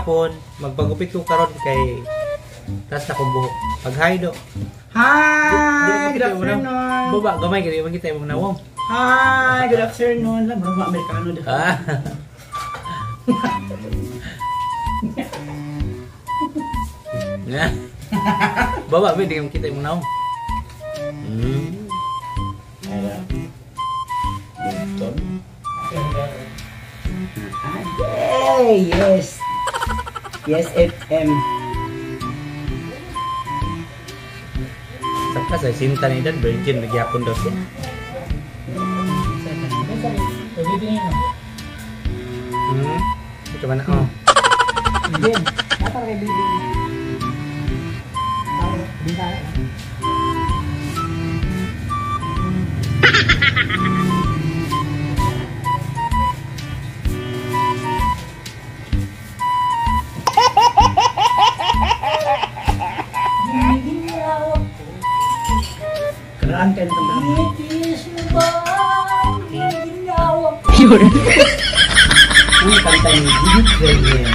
gihapon, magpagupit ko karon kay tas na kong buhok. Pag hi do. Hi! Good afternoon! Baba, gamay kaya man kita imong nawong. Hi! Good afternoon! Baba, Amerikano dito. Baba, ba, di kita imong nawong. Yay! Yes! Yes, FM. Saka sa sinta ni Dan, virgin, nagyapon daw siya. Ito ba na? Hindi. Nata kay Bibi. Bintana. Karaan kayo ng tambahan. Yun. Ang kanta ni Bibi Krayen.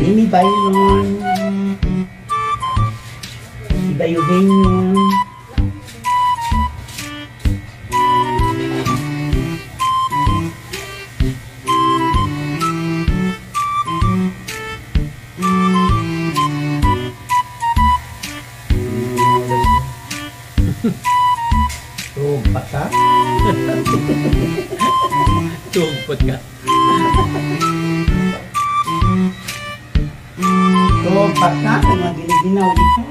Nini Byron. Ibayuhin yun. Tumpat ka? Tumpat ka? Tumpat ka? Kung magilid-ginaw dito.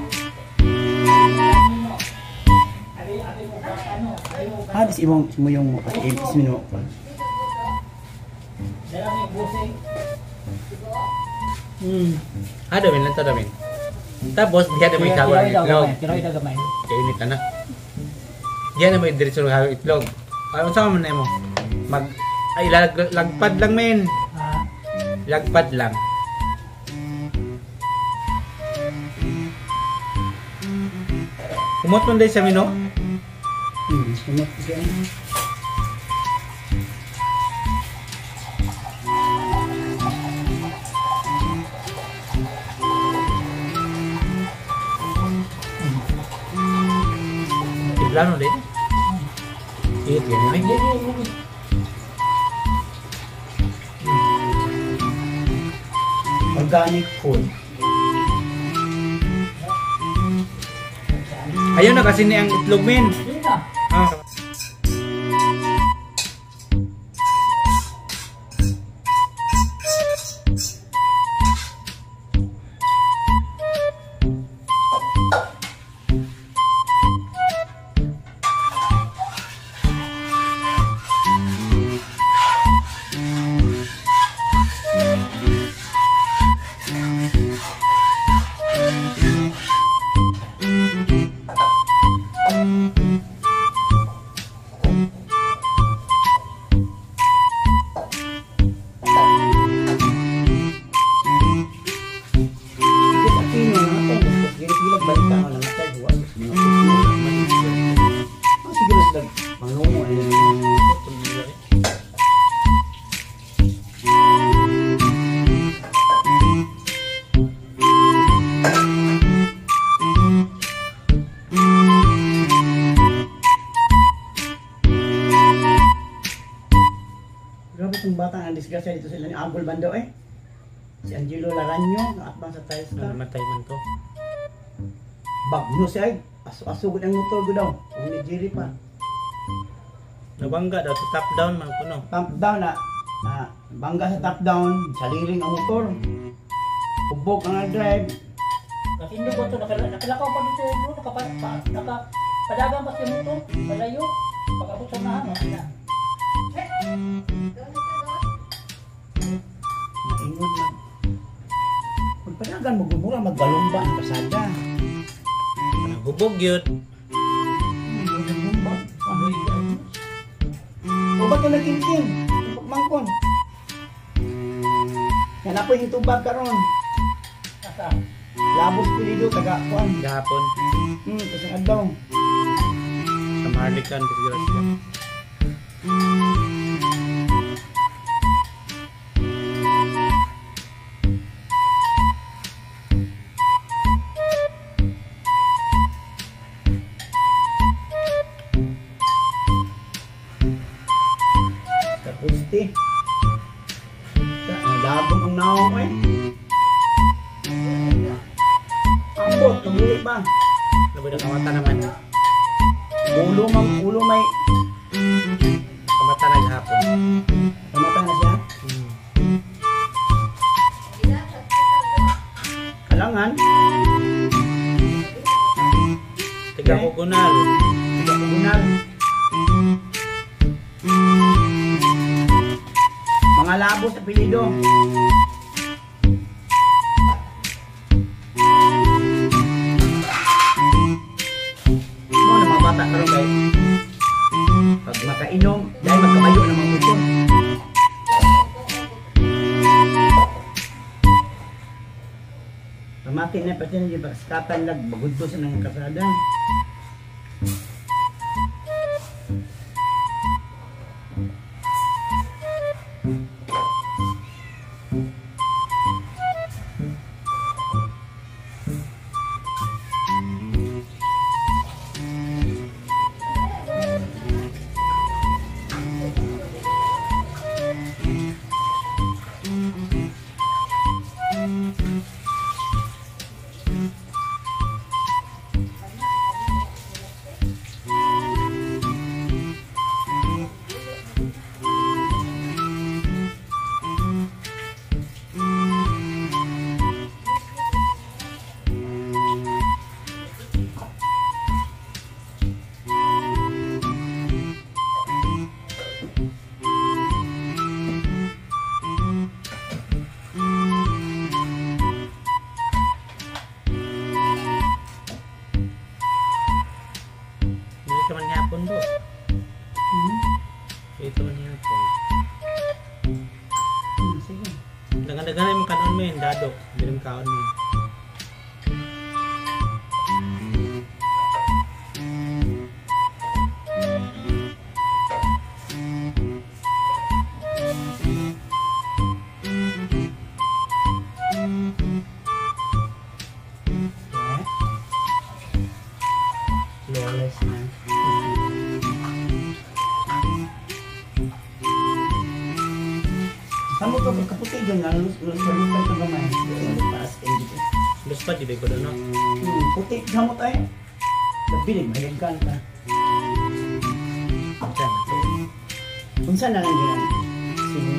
Hadis mo yung ismino. Damin lang to, damin. Tapos, diyan na may tago ng itlog. Pero ito gamay. Kainit na na. Diyan na may diretso ng halo itlog. Ay, unsa man na mo? Lagpad lang men. Lagpad lang. Kumot mo dahil sa mino? Kumot siya. Plano din. Iya, ganyan nih. Organic food. Ayaw na kasi ni ang itlog men. Itong bata ang disgrasya dito sila ni Agol Bando eh. Si Angelo Laranyo, nakatbang sa Tiles Star. Namatay man to. Bagno siya eh. Aso-asugod ang motor ko daw. Kung ni Jerry pa. Nabangga daw, top down man ko no. Top down na. Bangga sa top down. Saliring ang motor. Ubok ang drive. Katindo ko ito. Nakalakaw pa dito. Nakapadagang pa siya motor. Palayo. Pagkabot sa unahan. Maingon na. Pagpanagan mo gumura, maggalumba ang pasada. Hubog yun. Maggalumba. O ba't yung nagkingking? Pagmangkon. Yan ako yung tubag karon. Nasa? Labos pilido, taga-kuan. Gahapon. Kasang adlaw. Sama Harlican disgrasya. Kapusti. Labong ang naong eh. Ambot, tumuli ba? Labi na kamata naman. Ulo may Kamata naghapon. kamatang na siya. Kalangan. Tiga ko gunal. Tidak kegunal. Mga labo sa pilido. Mo na mga bata karon kay pag makainom dahil magkamayo na mga utod. Pamati na pati na di ba skatan lag bagudto sa nang kasada. Dili ka man yapon do. Ito man yapon. Sige. Dagan-dagan mo kanon men dadok. Dili mo kaon men. Flawless na. Samo to kaputi dyan nga lulus ka gamay. Paas kayo dito. Luspa di ba ko no? Puti samo tayo. Nabilig mahigkan ka. Diyan. Unsa na lang yan? Sige.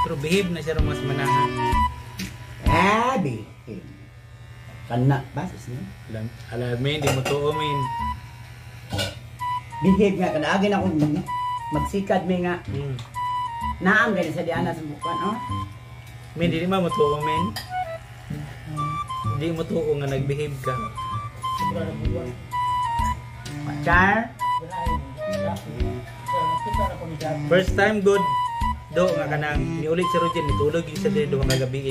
Pero behave na siya ro mas manahan. Abi. Kanak ba sis niya? Alam men di mo tuo men. Behave nga kada agin ako magsikad mi nga naam gani sa diana sa bukan oh. Men di mo tuo men. Di mo tuo nga nagbehave ka. Sobra na buwan. Char. Kita na ko ni Gabi. First time good. Do nga kanang niulit si Roger nitulog yung sa dili do nga gabi.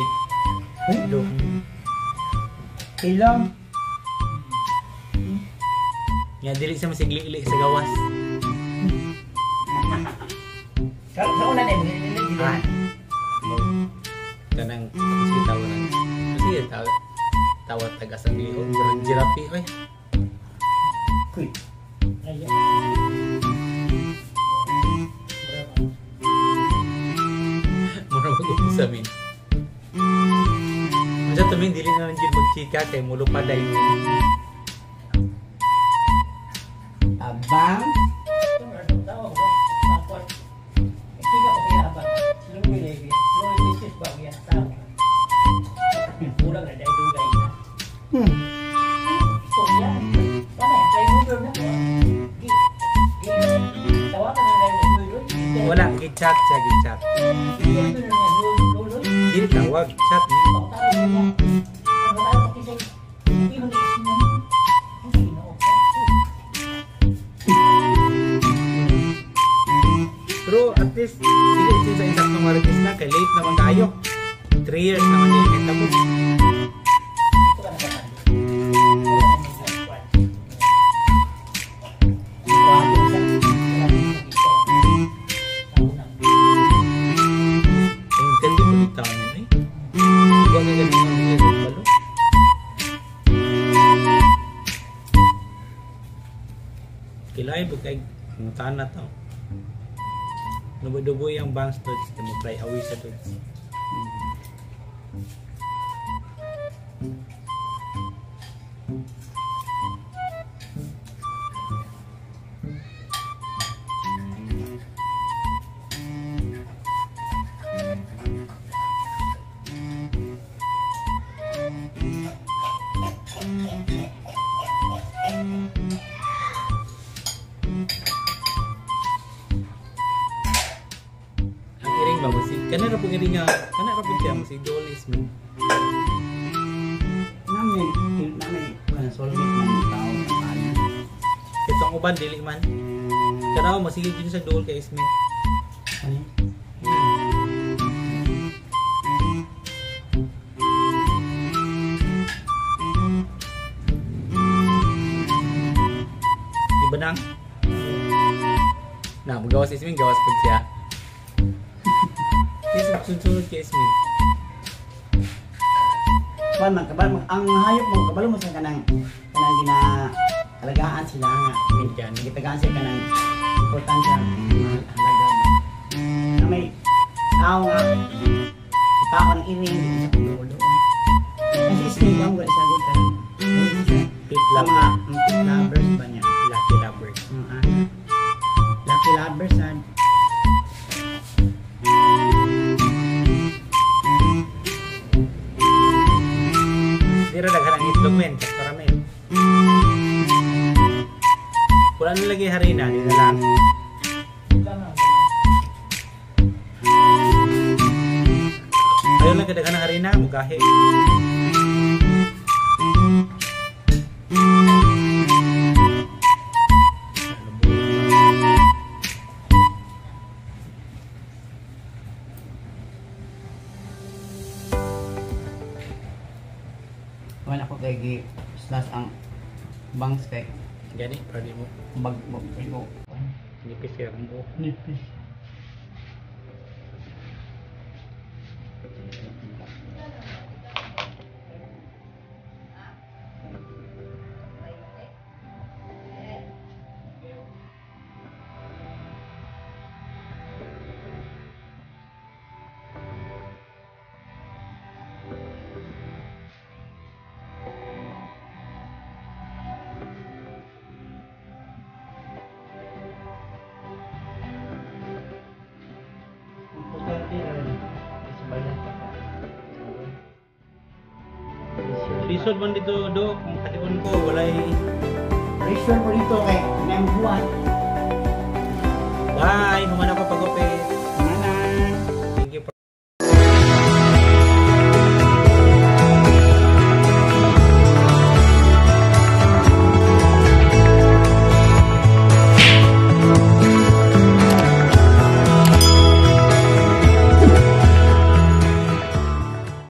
Do. Ilang. Nga dili siya masigli-ili sa gawas. Sa una na yung Kanang sige tawanan. Sige tawat tagasang liog pero jirapi oy. Kuy. Ayan. Mura mag-usa min. Masa to min dili na lang jud magchika kay mulo pa dai min. Abang. Ito nga itong tao ko. Tapos, hindi ka pakilaban. Luwi lagi. Luwi basis ba yan? Tao. Kulang na dahil dugay na. Istorya. Paano yan? Kaya mo na po. Tawakan na lang yung luloy. Wala gichat siya gichat. Hindi na luloy. Dili tawag chat ni. Pagkatapos mo. Ano tayo pakisay? Hindi mo na-isip mo. Hindi na okay. Pero at least dili siya sa insaktong marites na kay late naman kayo. 3 years naman yung kita mo. Ito ka na Montana to. Nubo-dubo yung bangs dods. Di mo fly away sa dods. Ang iring ba mo si kanara po iring nga kanara po siya mo si Dolis mo. Namin, kana soulmate man yung tao sa kanan. Kitong uban dili man. Kanaw masige din sa dol kay Ismin. Ano? Di ba nang? Na, magawas si Ismin, gawas po siya. Yes, sunod kay Ismin. Kuan man kabal ang hayop mo kabalo mo sa kanang alagaan sila nga. Yan. Gitagaan sila kanang importansya halaga. Na may tao nga tao ng iring sa dulo. Kasi ismin bang ko isa gud kan. Pit love. Mga pit lovers ba niya? Lucky lovers. Lucky lovers and Dira daghan ang itlog men, para men. Wala na lagi harina, di na lang. Ayaw lang kadaghan ng harina, mugahe. kuan ako kay gi slash ang bang spec Gani, pwede mo. bag mo ko Nipis yan ang buo. nipis. Lisod man dito do, kung katiwan ko, walay. Pressure ko dito kay nang buwan. Bye! Human ako pag-open.